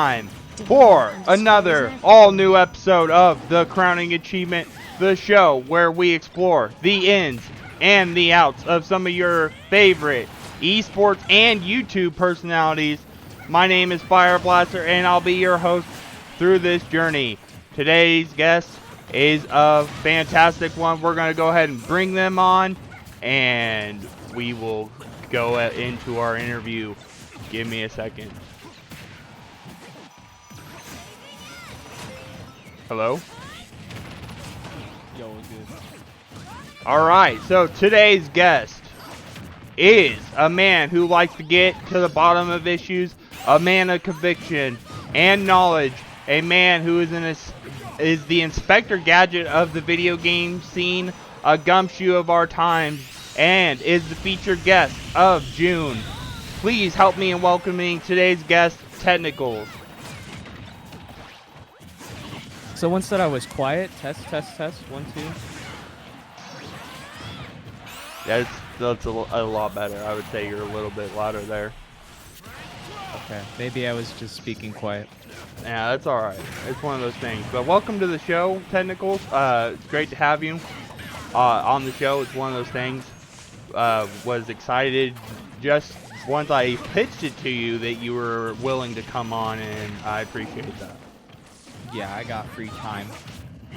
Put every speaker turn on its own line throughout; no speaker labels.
time for another all-new episode of the Crowning Achievement, the show where we explore the ins and the outs of some of your favorite esports and YouTube personalities. My name is Fireblaster, and I'll be your host through this journey. Today's guest is a fantastic one. We're going to go ahead and bring them on, and we will go into our interview. Give me a second. Hello?
Yo, good.
Alright, so today's guest is a man who likes to get to the bottom of issues, a man of conviction and knowledge, a man who is the Inspector Gadget of the video game scene, a gumshoe of our times, and is the featured guest of June. Please help me in welcoming today's guest, Technicals.
Someone said I was quiet. Test, 1, 2.
That's a lot better. I would say you're a little bit louder there.
Okay, maybe I was just speaking quiet.
Yeah, that's alright. It's one of those things. But welcome to the show, Technicals. It's great to have you on the show. It's one of those things. Was excited just once I pitched it to you that you were willing to come on, and I appreciate that.
Yeah, I got free time.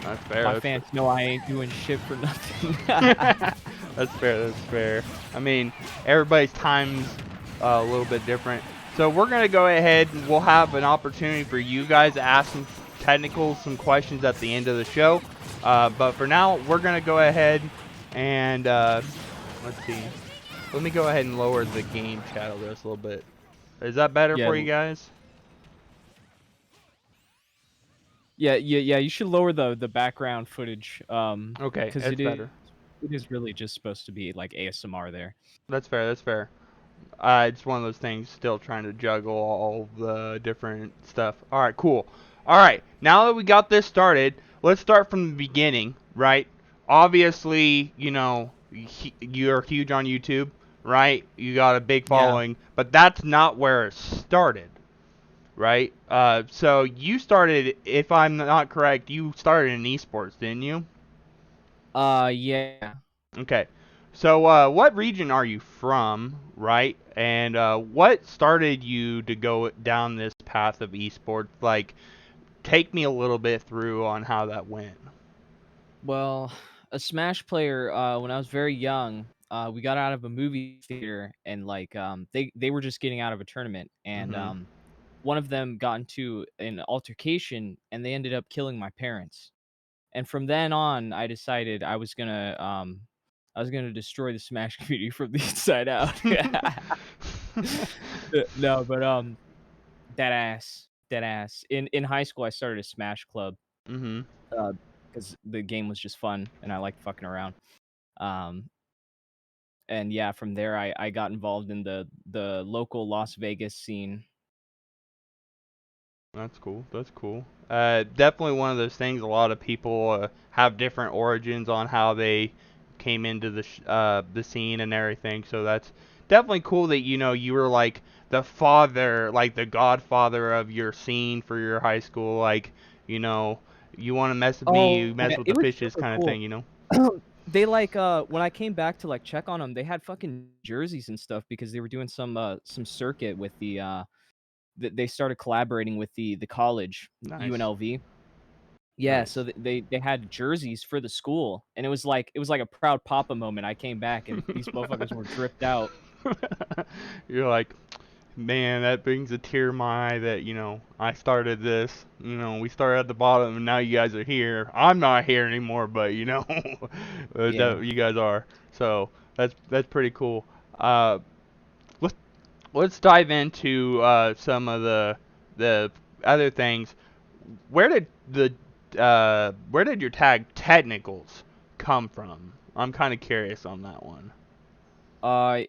That's fair.
My fans know I ain't doing shit for nothing.
That's fair. That's fair. I mean, everybody's time's a little bit different. So we're going to go ahead and we'll have an opportunity for you guys to ask some some questions at the end of the show. But for now, we're going to go ahead and let's see. Let me go ahead and lower the game chat over this a little bit. Is that better for you guys?
Yeah. You should lower the background footage.
Okay,
because
it's better.
It is really just supposed to be like ASMR there.
That's fair. That's fair. It's one of those things, still trying to juggle all the different stuff. Alright, cool. Alright, now that we got this started, let's start from the beginning, right? Obviously, you know, you're huge on YouTube, right? You got a big following, but that's not where it started, right? So you started, if I'm not correct, you started in esports, didn't you?
Yeah.
Okay. So, what region are you from, right? And what started you to go down this path of esports? Like, take me a little bit through on how that went.
Well, a Smash player. When I was very young, we got out of a movie theater, and like they were just getting out of a tournament, and
Mm-hmm.
one of them got into an altercation, and they ended up killing my parents. And from then on, I decided I was gonna destroy the Smash community from the inside out. No, but dead ass. In high school, I started a Smash club
Mm-hmm.
because the game was just fun and I liked fucking around. Um, and yeah, from there, I got involved in the local Las Vegas scene.
That's cool. That's cool. Definitely one of those things. A lot of people have different origins on how they came into the scene and everything. So that's definitely cool that you were like the father, like the godfather of your scene for your high school. Like you want to mess with me, you
Oh,
mess
yeah,
with
it
the
was
fishes
super
kind of
cool.
thing.
They like when I came back to like check on them, they had fucking jerseys and stuff because they were doing some circuit with they started collaborating with the college
Nice,
UNLV. Yeah, so
nice.
they had jerseys for the school, and it was like a proud papa moment. I came back and these motherfuckers were dripped out.
You're like, man, that brings a tear to my eye that, I started this. We started at the bottom and now you guys are here. I'm not here anymore, but
Yeah.
you guys are. So that's pretty cool. Uh, let's let's dive into some of the other things. Where did where did your tag Technicals come from? I'm kind of curious on that one.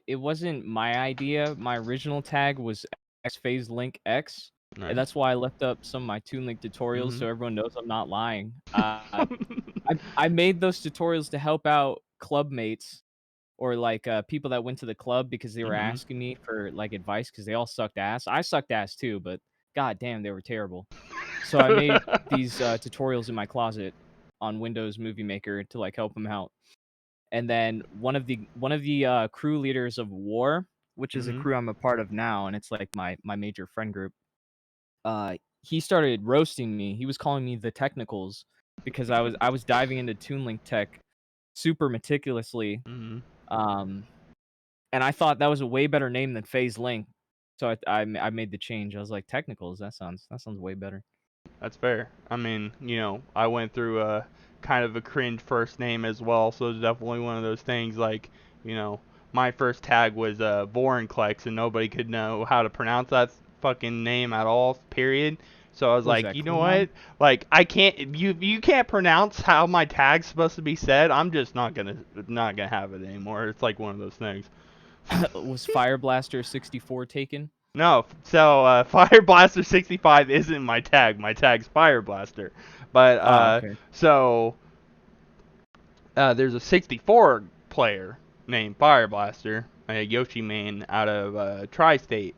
It wasn't my idea. My original tag was X Phase Link X, and
Nice.
that's why I left up some of my Toon Link tutorials
Mhm.
so everyone knows I'm not lying. I made those tutorials to help out club mates or like people that went to the club because they were
Mhm.
asking me for like advice because they all sucked ass. I sucked ass too, but God damn, they were terrible. So I made these tutorials in my closet on Windows Movie Maker to like help them out. And then one of the crew leaders of War, which is a
Mhm.
crew I'm a part of now, and it's like my major friend group. He started roasting me. He was calling me the technicals because I was diving into TuneLink tech super meticulously.
Mhm.
Um, and I thought that was a way better name than Phase Link. So I made the change. I was like, technicals. That sounds way better.
That's fair. I mean, I went through a kind of a cringe first name as well, so it's definitely one of those things like, you know, my first tag was Vorinclex, and nobody could know how to pronounce that fucking name at all, period. So I was
What was
like,
that,
you know
Klingon?
what? Like, I can't, you can't pronounce how my tag's supposed to be said. I'm just not gonna have it anymore. It's like one of those things.
Was Fireblaster 64 taken?
No, so Fireblaster 65 isn't my tag. My tag's Fireblaster. But
Oh, okay.
so there's a 64 player named Fireblaster, a Yoshi man out of Tri-State,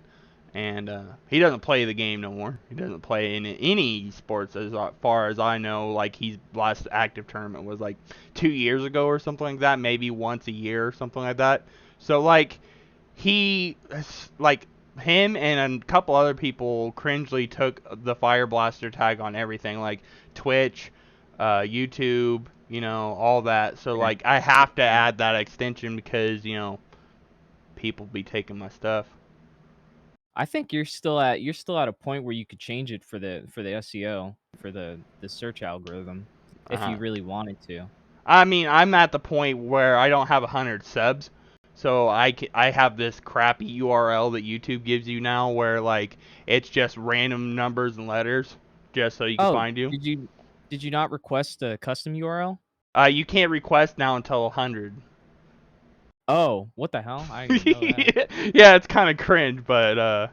and he doesn't play the game no more. He doesn't play in any esports as far as I know. Like, his last active tournament was like 2 years ago or something like that, maybe once a year or something like that. So like he like him and a couple other people cringely took the Fire Blaster tag on everything, like Twitch, YouTube, all that. So
Okay.
like I have to
Okay.
add that extension because people be taking my stuff.
I think you're still at a point where you could change it for the SEO for the search algorithm if
Uh-huh.
you really wanted to.
I mean, I'm at the point where I don't have 100 subs, so I have this crappy URL that YouTube gives you now, where like it's just random numbers and letters, just so you can
Oh,
find you.
did you not request a custom URL?
You can't request now until 100.
Oh, what the hell? I didn't even know that.
Yeah, it's kind of cringe, but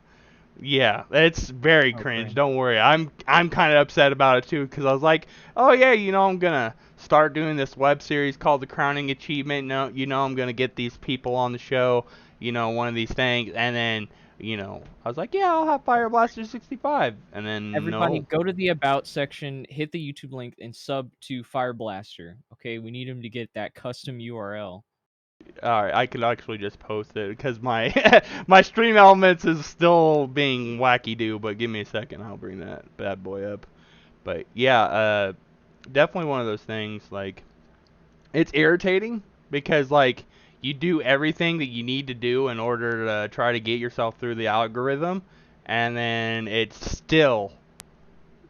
yeah, it's very
Oh,
cringe.
great.
Don't worry. I'm kind of upset about it too, because I was like, oh yeah, I'm gonna start doing this web series called The Crowning Achievement. No, I'm gonna get these people on the show. One of these things, and then I was like, yeah, I'll have Fire Blaster 65, and then
Everybody
no.
go to the about section, hit the YouTube link, and sub to Fireblaster. Okay, we need him to get that custom URL.
All right, I could actually just post it because my my stream elements is still being wacky do. But give me a second, I'll bring that bad boy up. But yeah, definitely one of those things. Like, it's irritating because like you do everything that you need to do in order to try to get yourself through the algorithm, and then it's still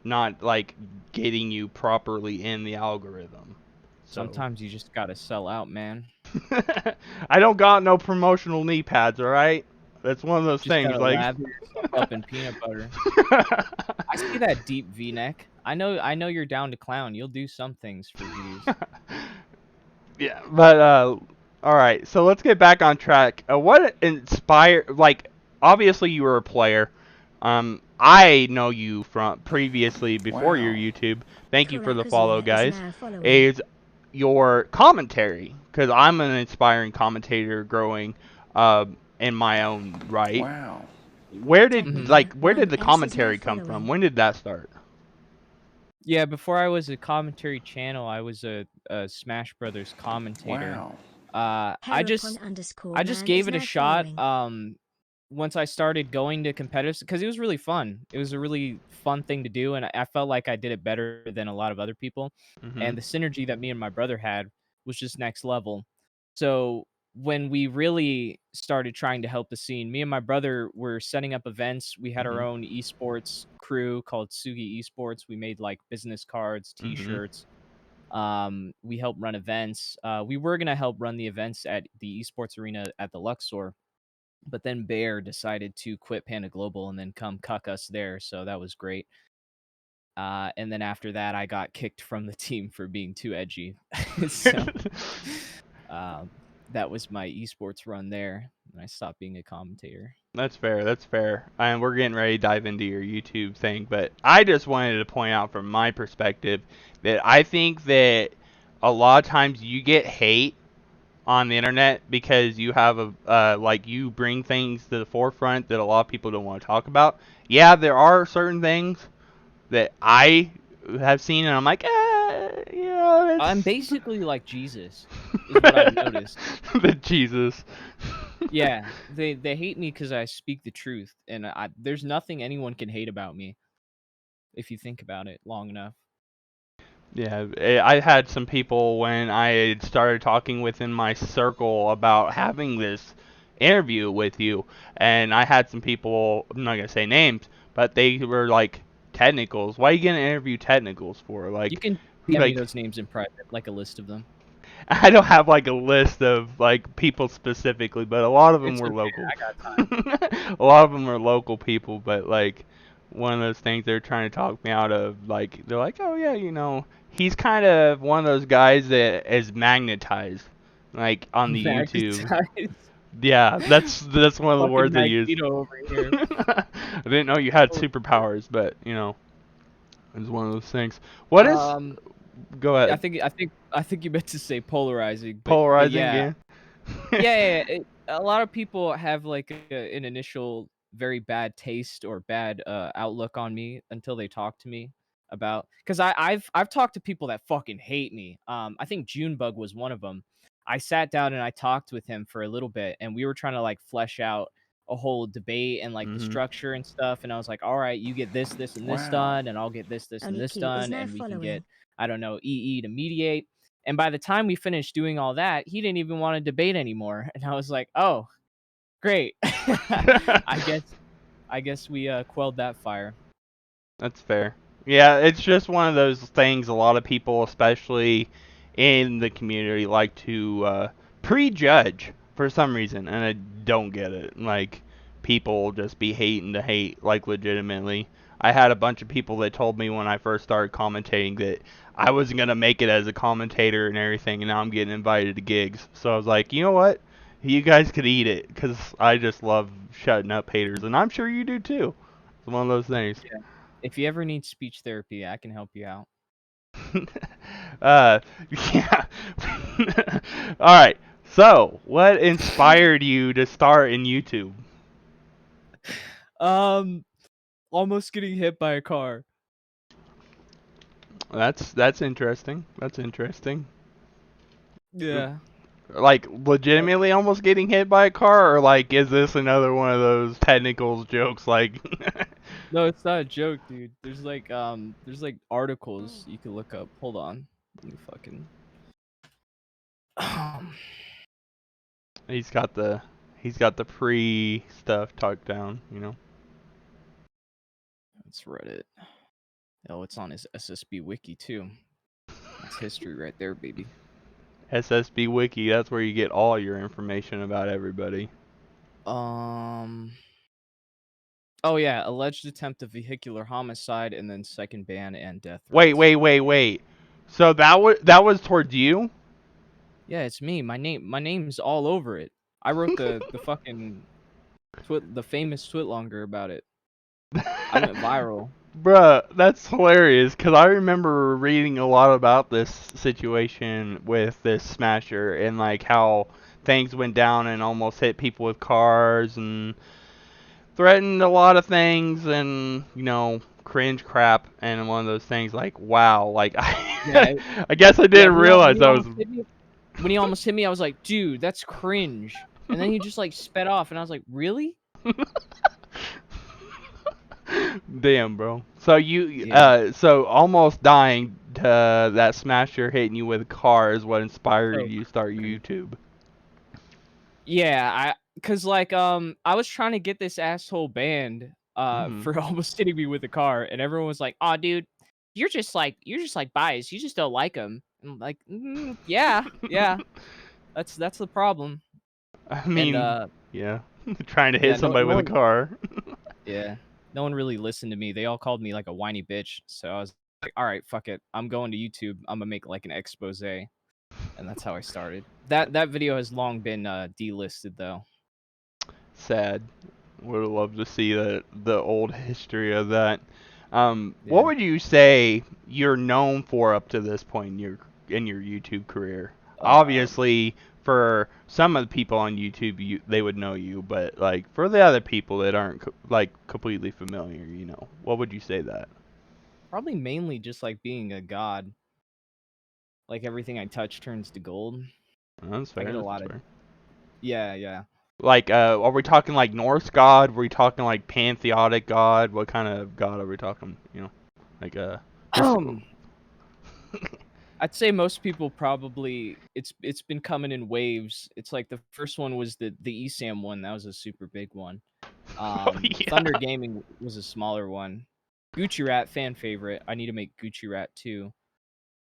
not like getting you properly in the algorithm. So
Sometimes you just gotta sell out, man.
I don't got no promotional knee pads, all right? That's one of those
Just
things
gotta
like
lather yourself up in peanut butter. I see that deep V-neck. I know you're down to clown. You'll do some things for views.
Yeah, but all right. So let's get back on track. What inspired? Like, obviously you were a player. I know you from previously before your
Wow.
YouTube. Thank you for the follow,
Prerequisite is
guys.
now following.
Is your commentary, because I'm an inspiring commentator growing, in my own right.
Wow.
Where did
Mhm.
like where did the
1S is now
commentary come from?
following.
When did that start?
Yeah, before I was a commentary channel, I was a Smash Brothers commentator.
Wow.
I just
Heracon_man
I just
is
gave it a
now
shot.
following.
Once I started going to competitive, because it was really fun. It was a really fun thing to do, and I felt like I did it better than a lot of other people.
Mhm.
And the synergy that me and my brother had was just next level. So when we really started trying to help the scene, me and my brother were setting up events. We had our
Mhm.
own esports crew called Sugi Esports. We made like business cards,
Mhm.
T-shirts. We helped run events. We were gonna help run the events at the esports arena at the Luxor, but then Bear decided to quit Panda Global and then come cuck us there, so that was great. And then after that, I got kicked from the team for being too edgy. So um, that was my esports run there, and I stopped being a commentator.
That's fair. That's fair. And we're getting ready to dive into your YouTube thing, but I just wanted to point out from my perspective that I think that a lot of times you get hate on the internet because you have like you bring things to the forefront that a lot of people don't want to talk about. Yeah, there are certain things that I have seen and I'm like, yeah,
I'm
it's
basically like Jesus, is what I've noticed.
the Jesus.
Yeah, they hate me because I speak the truth, and there's nothing anyone can hate about me if you think about it long enough.
Yeah, I had some people when I had started talking within my circle about having this interview with you, and I had some people, I'm not gonna say names, but they were like, technicals. Why are you gonna interview technicals for?
You
Like,
can DM me
like
those names in private, like a list of them.
I don't have like a list of like people specifically, but a lot of them
It's
were
okay,
local.
I got time.
A lot of them are local people, but like one of those things they're trying to talk me out of, like they're like, oh yeah, he's kind of one of those guys that is magnetized, like on the YouTube.
Magnetized.
Yeah, that's one of the
Fucking
words they use.
Magneto over here.
I didn't know you had
Oh, shit.
superpowers, but it's one of those things. What is?
Um,
Go
I
ahead.
think I think I think you meant to say polarizing, but
Polarizing,
yeah,
yeah.
a lot of people have like an initial very bad taste or bad outlook on me until they talk to me about because I've talked to people that fucking hate me. I think Junebug was one of them. I sat down and I talked with him for a little bit, and we were trying to like flesh out a whole debate and like the
Mhm.
structure and stuff. And I was like, all right, you get this, and this
Wow.
done, and I'll get this, and
Only
this
Q is
done,
now
and we can get
following.
I don't know EE to mediate. And by the time we finished doing all that, he didn't even want to debate anymore. And I was like, "Oh, great. I guess I guess we quelled that fire."
That's fair. Yeah, it's just one of those things a lot of people, especially in the community, like to prejudge for some reason, and I don't get it. Like, people just be hating to hate, like, legitimately. I had a bunch of people that told me when I first started commentating that I wasn't going to make it as a commentator and everything, and now I'm getting invited to gigs. So I was like, you know what? You guys could eat it, because I just love shutting up haters, and I'm sure you do too. It's one of those things.
Yeah. If you ever need speech therapy, I can help you out.
uh, yeah. All right. So, what inspired you to start in YouTube?
Um, almost getting hit by a car.
That's interesting. That's interesting.
Yeah.
Like legitimately almost getting hit by a car, or like is this another one of those technicals jokes? Like,
No, it's not a joke, dude. There's like articles you can look up. Hold on. Let me fucking
he's got the pre stuff tucked down.
It's Reddit. Oh, it's on his SSB wiki too. That's history right there, baby.
SSB Wiki. That's where you get all your information about everybody.
Um. Oh yeah, alleged attempt of vehicular homicide, and then second ban and death
Wait,
threats.
wait, wait, wait. So that was towards you?
Yeah, it's me. My name's all over it. I wrote the fucking the famous twitlonger about it. I went viral.
Bruh, that's hilarious, because I remember reading a lot about this situation with this smasher and like how things went down and almost hit people with cars and threatened a lot of things and, cringe crap, and one of those things like, wow, like
Yeah,
I guess I
yeah.
didn't realize that was
When he almost hit me, I was like, dude, that's cringe. And then he just like sped off, and I was like, really?
damn, bro. So
Yeah.
so almost dying to that smasher hitting you with a car is what inspired
So
you to start YouTube.
yeah, cause like I was trying to get this asshole banned
Mhm.
for almost hitting me with a car, and everyone was like, "Oh, dude, you're just like biased. You just don't like him." I'm like, yeah, yeah, that's the problem.
I
And
mean, yeah, trying to
yeah,
hit somebody with a
one,
car.
yeah, no one really listened to me. They all called me like a whiny bitch. So I was like, all right, fuck it, I'm going to YouTube. I'm gonna make like an expose, and that's how I started. That video has long been delisted though.
Sad. Would have loved to see the old history of that. What
Yeah.
would you say you're known for up to this point in your YouTube career?
Um,
Obviously, for some of the people on YouTube, they would know you, but like for the other people that aren't like completely familiar, what would you say that?
Probably mainly just like being a god. Like everything I touch turns to gold.
That's
I
fair.
get a
That's
lot of
fair.
yeah.
Like, are we talking like Norse god? Were we talking like pantheodic god? What kind of god are we talking? Like what's
I'd say most people probably it's been coming in waves. It's like the first one was the ESAM one. That was a super big one.
yeah.
Thunder Gaming was a smaller one. Gucci Rat fan favorite. I need to make Gucci Rat too.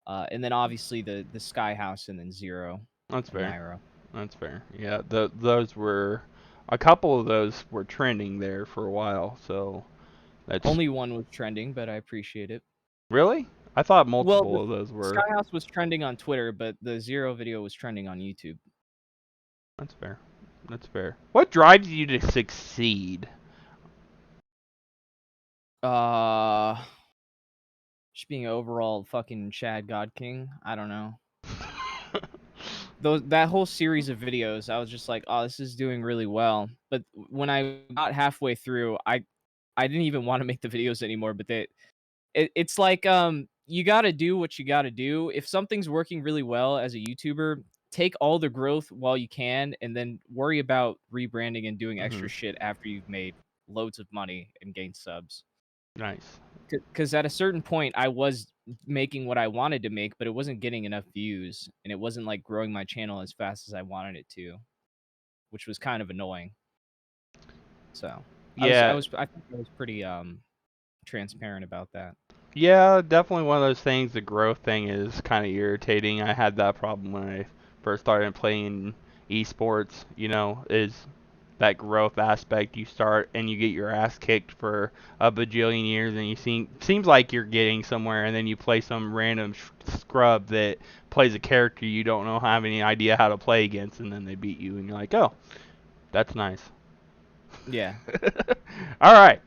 And then obviously the Sky House and then Zero
That's
and
fair.
Nairo.
That's fair. Yeah, those were a couple of those were trending there for a while. So that's
Only one was trending, but I appreciate it.
really. I thought
Well,
multiple
the
of those
Sky
were.
House was trending on Twitter, but the Zero video was trending on YouTube.
That's fair. That's fair. What drives you to succeed?
Uh, just being overall fucking Chad God King. I don't know. That whole series of videos, I was just like, oh, this is doing really well. But when I got halfway through, I didn't even want to make the videos anymore. But it's like you got to do what you got to do. If something's working really well as a YouTuber, take all the growth while you can, and then worry about rebranding and doing
hmm
extra shit after you've made loads of money and gained subs.
Nice.
Because at a certain point, I was making what I wanted to make, but it wasn't getting enough views, and it wasn't like growing my channel as fast as I wanted it to, which was kind of annoying. So
Yeah.
I think I was pretty transparent about that.
Yeah, definitely one of those things. The growth thing is kind of irritating. I had that problem when I first started playing esports, is that growth aspect. You start and you get your ass kicked for a bajillion years, and seems like you're getting somewhere, and then you play some random scrub that plays a character you don't have any idea how to play against, and then they beat you, and you're like, oh, that's nice.
Yeah.
All right.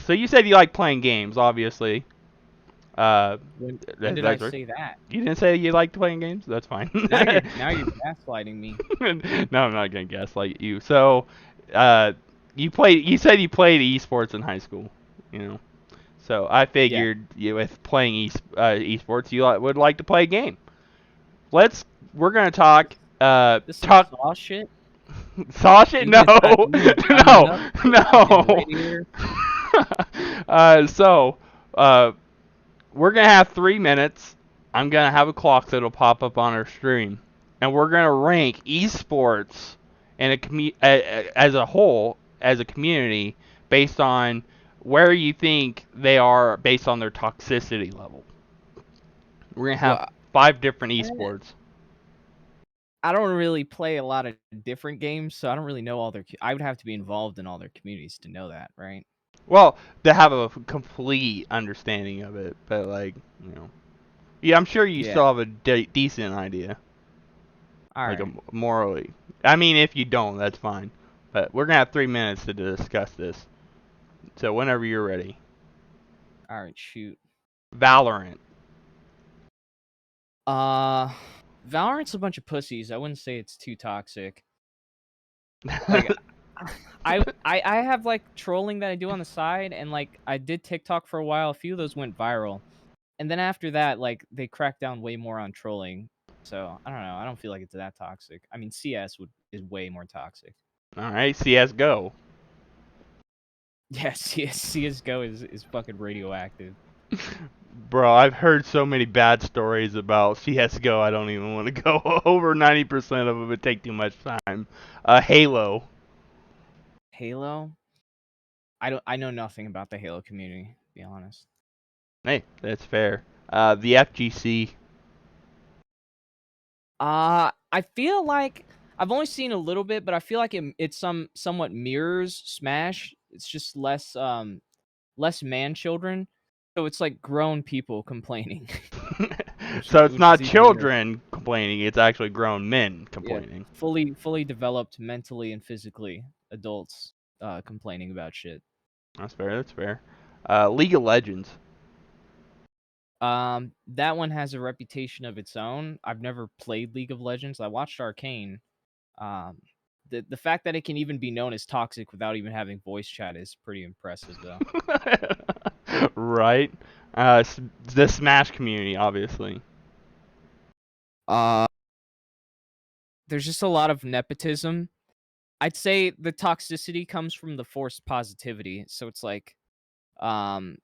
So you said you like playing games, obviously.
When did I
That's right.
say that?
You didn't say you liked playing games? That's fine.
Now you're gaslighting me.
No, I'm not gonna gaslight you. So, uh, you said you played esports in high school, you know. So I
Yeah.
figured with playing esports, you would like to play a game. We're gonna talk.
This some
Talk.
saw shit.
Sausage?
You
No,
guys got new gunning
no,
up shit, fucking
no.
radiator.
So, we're gonna have 3 minutes. I'm gonna have a clock that'll pop up on our stream, and we're gonna rank esports and as a whole, as a community, based on where you think they are based on their toxicity level. We're gonna have
Well,
5 different
eh,
esports.
I don't really play a lot of different games, so I don't really know all their. I would have to be involved in all their communities to know that, right?
Well, to have a complete understanding of it, but like, yeah, I'm sure you
Yeah.
still have a decent idea.
All
Like
right.
morally. I mean, if you don't, that's fine. But we're gonna have 3 minutes to discuss this. So whenever you're ready.
All right. Shoot.
Valorant.
Uh, Valorant's a bunch of pussies. I wouldn't say it's too toxic. Like, I have like trolling that I do on the side, and like I did TikTok for a while. A few of those went viral, and then after that, like they cracked down way more on trolling. So I don't know. I don't feel like it's that toxic. I mean, CS is way more toxic.
All right, CS:GO.
Yeah, CS:GO is fucking radioactive.
Bro, I've heard so many bad stories about CS:GO. I don't even want to go over 90% of them. It would take too much time. Halo.
Halo. I know nothing about the Halo community, to be honest.
Hey, that's fair. The FGC.
I feel like I've only seen a little bit, but I feel like it's somewhat mirrors Smash. It's just less man children, so it's like grown people complaining,
So it's
which is
not
even weird.
children complaining, it's actually grown men
Yeah,
complaining.
fully developed mentally and physically adults complaining about shit.
That's fair, that's fair. League of Legends.
That one has a reputation of its own. I've never played League of Legends. I watched Arcane. Um, the fact that it can even be known as toxic without even having voice chat is pretty impressive, though.
Right? The Smash community, obviously.
Uh, there's just a lot of nepotism. I'd say the toxicity comes from the forced positivity. So it's like, um,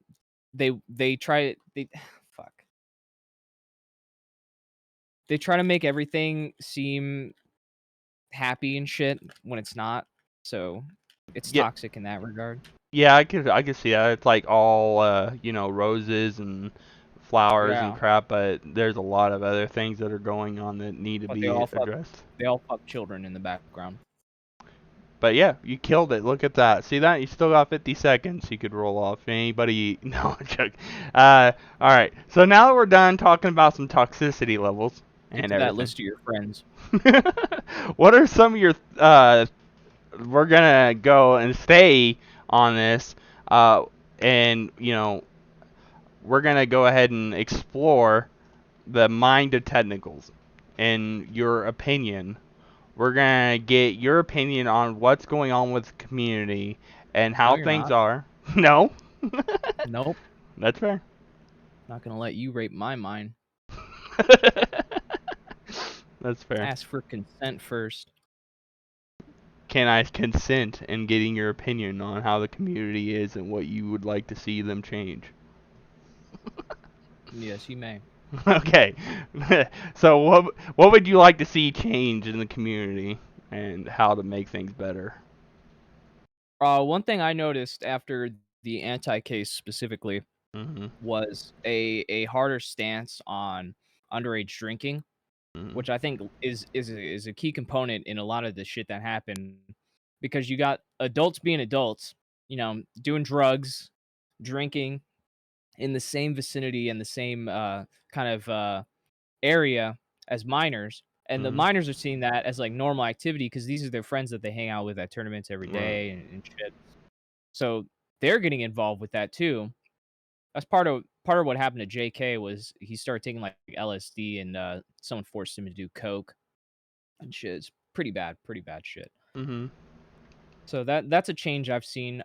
they try they fuck. They try to make everything seem happy and shit when it's not. So it's
Yeah,
toxic in that regard.
yeah, I could see that. It's like all roses and flowers and
Yeah,
crap, but there's a lot of other things that are going on that need to
but
be addressed.
they all fuck children in the background.
But yeah, you killed it. Look at that. See that? You still got 50 seconds. You could roll off anybody. No, I'm joking. All right. So now that we're done talking about some toxicity levels
Get
and
to that
everything,
list of your friends.
what are some of your? We're gonna go and stay on this, and we're gonna go ahead and explore the mind of technicals. In your opinion, we're gonna get your opinion on what's going on with the community and
No,
how
you're
things
not.
are. No,
Nope.
that's fair.
Not gonna let you rape my mind.
That's fair.
Ask for consent first.
Can I consent in getting your opinion on how the community is and what you would like to see them change?
Yes, you may.
Okay. So what would you like to see change in the community and how to make things better?
One thing I noticed after the anti case specifically
Mhm.
was a harder stance on underage drinking,
Mhm.
which I think is a key component in a lot of the shit that happened, because you got adults being adults, doing drugs, drinking in the same vicinity and the same kind of area as minors. And the
Mhm.
minors are seeing that as like normal activity because these are their friends that they hang out with at tournaments every
Right.
day and shit. So they're getting involved with that too. That's part of what happened to JK was he started taking like LSD and someone forced him to do coke and shit. It's pretty bad shit.
Mhm.
So that's a change I've seen.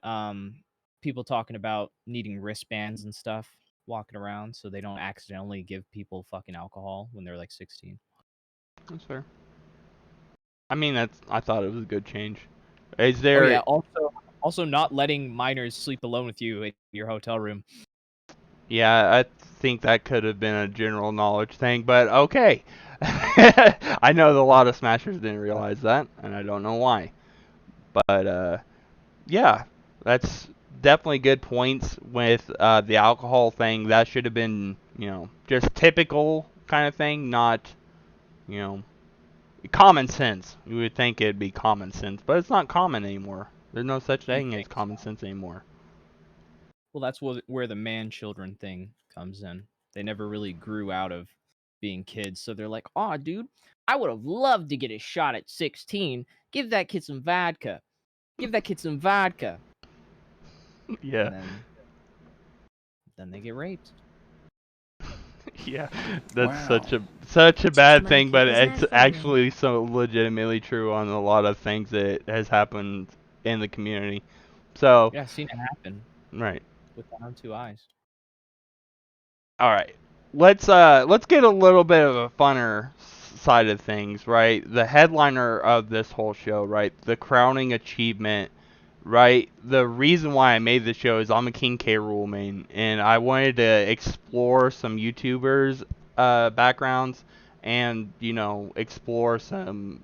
People talking about needing wristbands and stuff walking around so they don't accidentally give people fucking alcohol when they're like 16.
That's fair. I mean, I thought it was a good change. Is
Oh yeah,
there?
also not letting minors sleep alone with you in your hotel room.
Yeah, I think that could have been a general knowledge thing, but okay. I know that a lot of smashers didn't realize that, and I don't know why. But yeah, that's definitely good points with the alcohol thing. That should have been, just typical kind of thing, not, you know, common sense. You would think it'd be common sense, but it's not common anymore. There's no such
You
thing as
think
common
so?
sense anymore.
Well, that's where the man children thing comes in. They never really grew out of being kids, so they're like, "Oh, dude, I would have loved to get a shot at 16. Give that kid some vodka. Give that kid some vodka."
Yeah.
And then they get raped.
Yeah, that's
Wow.
such a
Just
bad
might
thing,
keep
but
his head
it's
fighting.
actually so legitimately true on a lot of things that has happened in the community. So,
Yeah, I've seen it happen
right.
with my own two eyes.
All right. Let's get a little bit of a funner side of things, right? The headliner of this whole show, right? The crowning achievement, right? The reason why I made this show is I'm a King K. Rool main, and I wanted to explore some YouTubers' backgrounds and explore some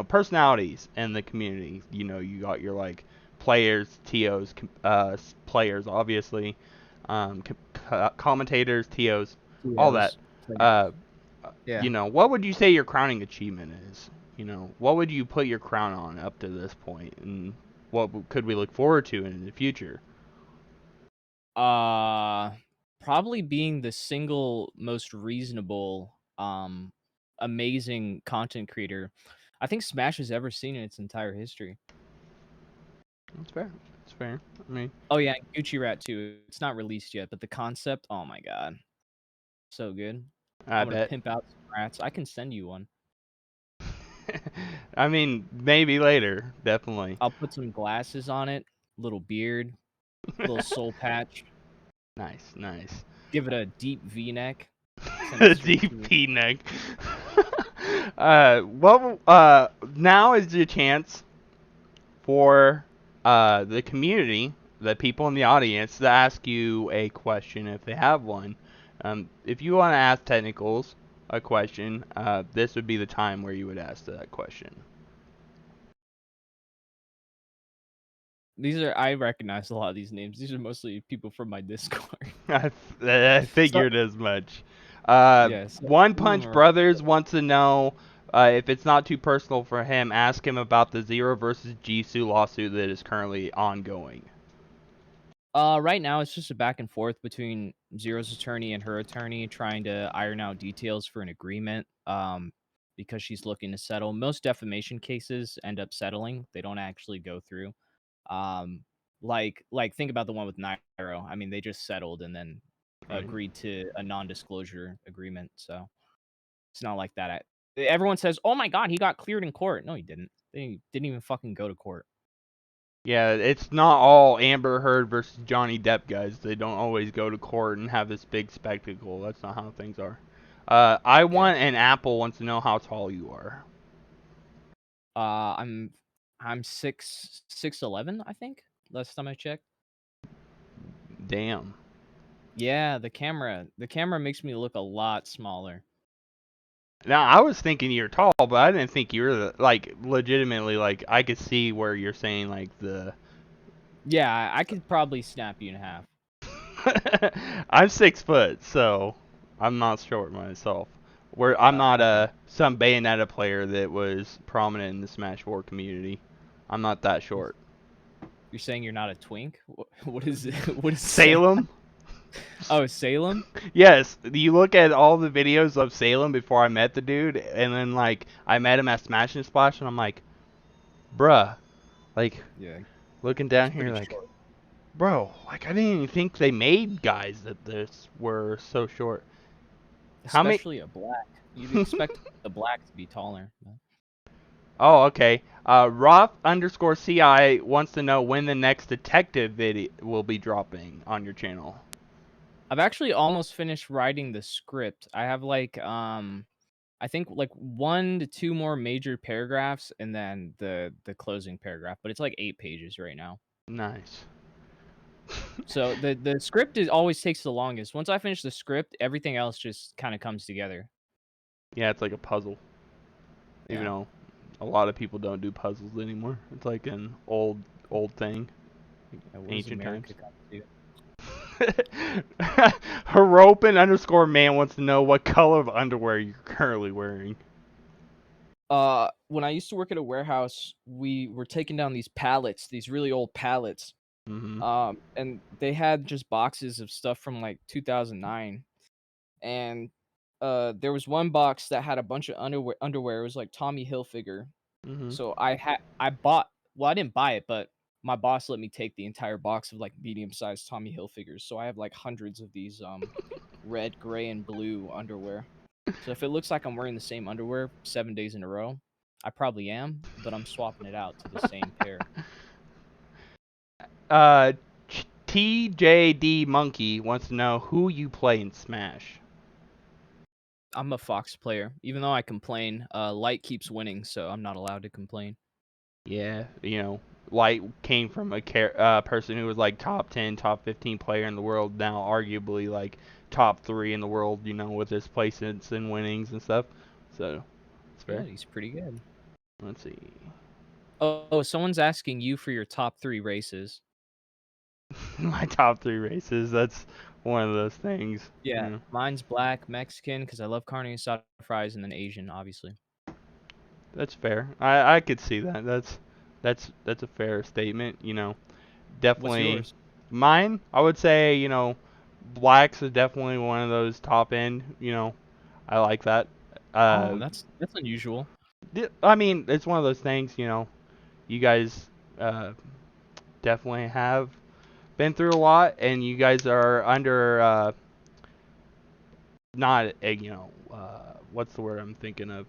personalities in the community. You got your like players, TOs, players, obviously, commentators, TOs, all that.
TOs. Players.
Uh,
Yeah.
what would you say your crowning achievement is? What would you put your crown on up to this point, and what could we look forward to in the future?
Uh, Probably being the single most reasonable, amazing content creator I think Smash has ever seen in its entire history.
That's fair. That's fair. I mean,
Oh yeah, Gucci Rat too. It's not released yet, but the concept, oh my god. So good.
I
I'm gonna
bet.
pimp out some rats. I can send you one.
I mean, maybe later, definitely.
I'll put some glasses on it, little beard, little soul patch.
Nice, nice.
Give it a deep V-neck. Send it straight to you.
DP neck. Now is your chance for the community, the people in the audience, to ask you a question if they have one. If you want to ask technicals a question, this would be the time where you would ask that question.
I recognize a lot of these names. These are mostly people from my Discord.
I
So,
figured as much.
yeah, so
One
some of them
Punch
are
Brothers wants to know if it's not too personal for him, ask him about the Zero versus Jisoo lawsuit that is currently ongoing.
right now it's just a back and forth between Zero's attorney and her attorney trying to iron out details for an agreement. Because she's looking to settle. Most defamation cases end up settling. They don't actually go through. Um, like think about the one with Nairo. I mean, they just settled and then
Right.
agreed to a non-disclosure agreement. So it's not like that. Everyone says, "Oh my God, he got cleared in court." No, he didn't. They didn't even fucking go to court.
Yeah, it's not all Amber Heard versus Johnny Depp guys. They don't always go to court and have this big spectacle. That's not how things are. I
Yeah.
want an Apple wants to know how tall you are.
Uh, I'm I'm 6'11", I think. Last time I checked.
Damn.
Yeah, the camera makes me look a lot smaller.
Now I was thinking you're tall, but I didn't think you were like legitimately like I could see where you're saying like the.
Yeah, I could probably snap you in half.
I'm 6 foot, so I'm not short myself. Where I'm not
Okay.
some Bayonetta player that was prominent in the Smash 4 community. I'm not that short.
You're saying you're not a twink? What is it? What is that?
Salem?
Oh, Salem?
Yes, you look at all the videos of Salem before I met the dude, and then like I met him at Smash and Splash, and I'm like, bruh, like
Yeah,
looking
he's
down here,
pretty
like,
short.
bro, like I didn't even think they made guys that this were so short. How many?
Especially a black. You'd expect the black to be taller.
Oh, okay. Roth_CI wants to know when the next detective video will be dropping on your channel.
I've actually almost finished writing the script. I have like I think like 1 to 2 more major paragraphs and then the closing paragraph, but it's like 8 pages right now.
Nice.
So the script is always takes the longest. Once I finish the script, everything else just kind of comes together.
Yeah, it's like a puzzle. Even
Yeah.
though a lot of people don't do puzzles anymore. It's like an old thing,
Yeah, what does
ancient times.
America come to?
Heropin_man wants to know what color of underwear you're currently wearing.
When I used to work at a warehouse, we were taking down these pallets, these really old pallets.
Mhm.
And they had just boxes of stuff from like 2009. And there was one box that had a bunch of underwear. It was like Tommy Hilfiger.
Mhm.
So I bought, well, I didn't buy it, but my boss let me take the entire box of like medium-sized Tommy Hilfigers. So I have like hundreds of these red, gray, and blue underwear. So if it looks like I'm wearing the same underwear 7 days in a row, I probably am, but I'm swapping it out to the same pair.
Uh, TJD Monkey wants to know who you play in Smash.
I'm a Fox player, even though I complain. Light keeps winning, so I'm not allowed to complain.
Yeah, Light came from a person who was like top 10, top 15 player in the world, now arguably like top 3 in the world, with his placements and winnings and stuff. So, it's
Yeah,
fair.
he's pretty good.
Let's see.
Oh, someone's asking you for your top 3 races.
My top 3 races, that's one of those things.
Yeah, mine's black, Mexican, because I love carne asada fries, and then Asian, obviously.
That's fair. I could see that. That's a fair statement,
What's
Definitely
yours?
mine, I would say, blacks is definitely one of those top end, I like that.
Oh,
Uh
that's unusual.
I mean, it's one of those things, you guys definitely have been through a lot and you guys are under not what's the word I'm thinking of?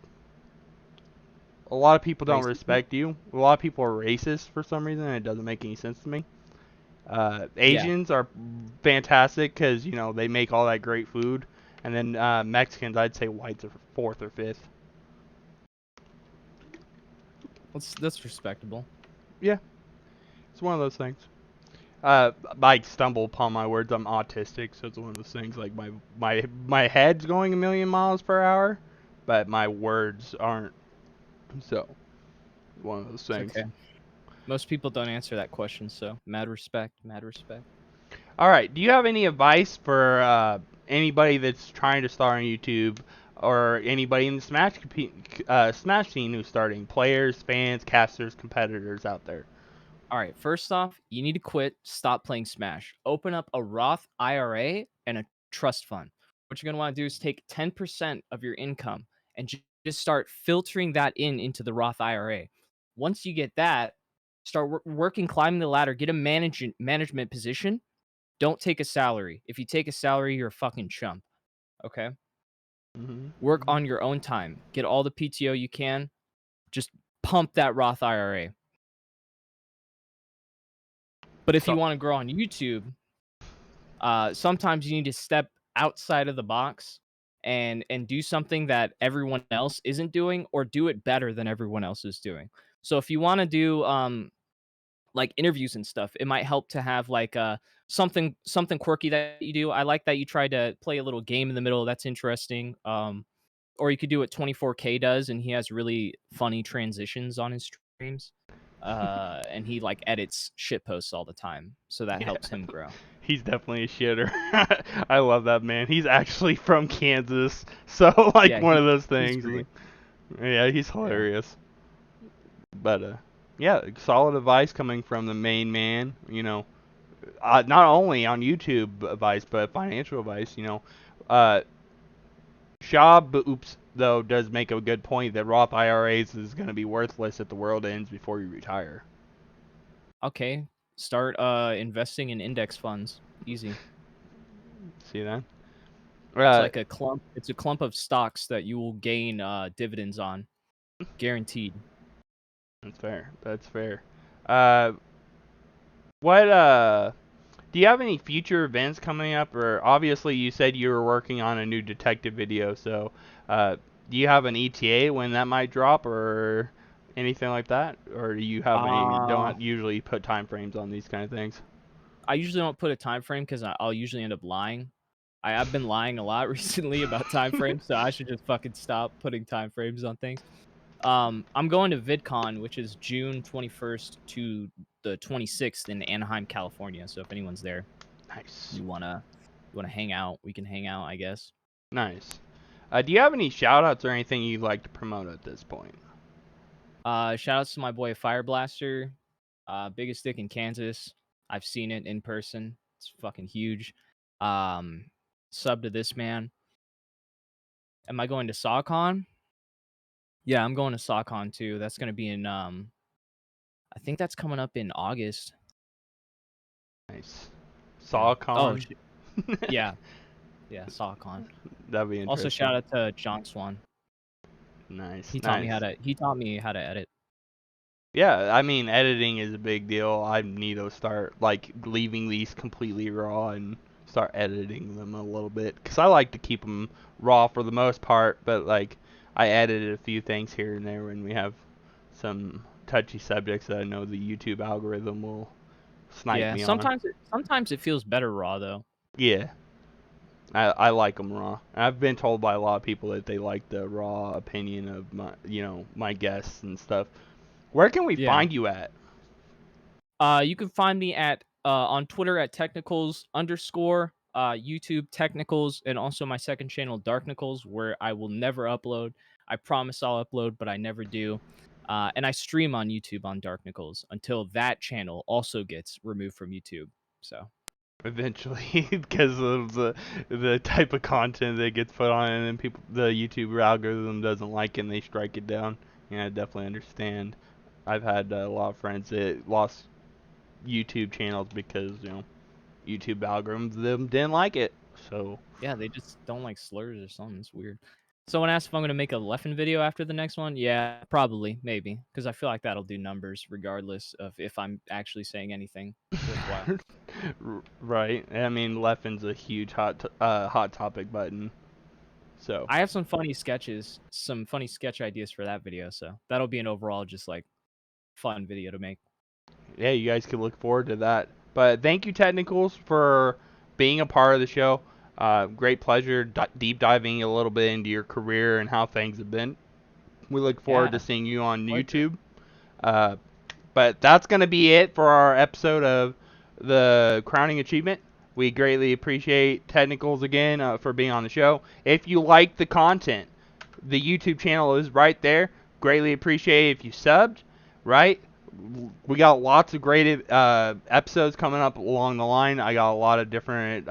A lot of people don't
Racism?
respect you. A lot of people are racist for some reason, and it doesn't make any sense to me.
Yeah.
Asians are fantastic because they make all that great food, and then Mexicans, I'd say whites are fourth or fifth.
That's respectable.
Yeah, it's one of those things. I stumble upon my words. I'm autistic, so it's one of those things. Like my head's going a million miles per hour, but my words aren't. So one of those
It's
things.
okay. Most people don't answer that question, so mad respect, mad respect.
All right. Do you have any advice for anybody that's trying to start on YouTube, or anybody in the Smash scene who's starting? Players, fans, casters, competitors out there.
All right, first off, you need to quit, stop playing Smash. Open up a Roth IRA and a trust fund. What you're going to want to do is take 10% of your income and just start filtering that into the Roth IRA. Once you get that, start working, climbing the ladder, get a management position. Don't take a salary. If you take a salary, you're a fucking chump. Okay? Work
Mm-hmm.
on your own time. Get all the PTO you can. Just pump that Roth IRA. But if you
So
want to grow on YouTube, sometimes you need to step outside of the box and do something that everyone else isn't doing, or do it better than everyone else is doing. So if you want to do like interviews and stuff, it might help to have like something quirky that you do. I like that you tried to play a little game in the middle. That's interesting. Or you could do what 24K does, and he has really funny transitions on his streams. And he like edits shit posts all the time, so that
yeah,
helps him grow.
he's definitely a shitter. I love that man. He's actually from Kansas, so like
Yeah,
one of those
he's
things.
great.
Yeah, he's
Yeah.
hilarious. But yeah, solid advice coming from the main man. Not only on YouTube advice, but financial advice. Uh, Shab, oops, though, does make a good point that Roth IRAs is going to be worthless if the world ends before you retire.
Okay. Start investing in index funds. Easy.
See that?
It's
Uh,
like a clump. It's a clump of stocks that you will gain dividends on, guaranteed.
that's fair. That's fair. Uh, what do you have any future events coming up? Or obviously you said you were working on a new detective video, so uh, do you have an ETA when that might drop or anything like that? Or do you have any?
Uh,
Don't usually put time frames on these kind of things.
I usually don't put a time frame because I'll usually end up lying. I've been lying a lot recently about time frames, so I should just fucking stop putting time frames on things. I'm going to VidCon, which is June 21st to the 26th in Anaheim, California. So if anyone's there,
Nice,
you wanna hang out, we can hang out, I guess.
nice. Do you have any shout outs or anything you'd like to promote at this point?
Shout outs to my boy Fireblaster, biggest dick in Kansas. I've seen it in person. It's fucking huge. Um, Sub to this man. Am I going to SawCon? Yeah, I'm going to SawCon too. That's gonna be in I think that's coming up in August.
Nice.
Yeah. Oh
SawCon.
shit. Yeah, yeah, SawCon.
That'd be
Also
interesting.
shout out to John Swan.
Nice,
He
nice.
taught me how to edit.
Yeah, I mean, editing is a big deal. I need to start like leaving these completely raw and start editing them a little bit because I like to keep them raw for the most part, but like I edited a few things here and there when we have some touchy subjects that I know the YouTube algorithm will snipe
Yeah,
me on.
sometimes it feels better raw though.
Yeah, I like them raw. I've been told by a lot of people that they like the raw opinion of my guests and stuff. Where can we
Yeah.
find you at?
You can find me at on Twitter at technicals underscore YouTube technicals, and also my second channel Darknicals, where I will never upload. I promise I'll upload, but I never do. And I stream on YouTube on Darknicals until that channel also gets removed from YouTube. So
Eventually, because of the type of content that gets put on, and then the YouTube algorithm doesn't like it, and they strike it down. Yeah, I definitely understand. I've had a lot of friends that lost YouTube channels because YouTube algorithms them didn't like it. So
Yeah, they just don't like slurs or something. It's weird. Someone asked if I'm gonna make a Leffen video after the next one. Yeah, probably, maybe, because I feel like that'll do numbers regardless of if I'm actually saying anything worthwhile.
Right. I mean, Leffen's a huge hot topic button. So
I have some funny sketches, some funny sketch ideas for that video, so that'll be an overall just like fun video to make.
yeah, you guys can look forward to that. But thank you, Technicals, for being a part of the show. Great pleasure deep diving a little bit into your career and how things have been. We look forward to
Yeah,
seeing you on
pleasure.
YouTube. But that's going to be it for our episode of the Crowning Achievement. We greatly appreciate Technicals again for being on the show. If you like the content, the YouTube channel is right there. Greatly appreciate if you subbed, right? We got lots of great episodes coming up along the line. I got a lot of different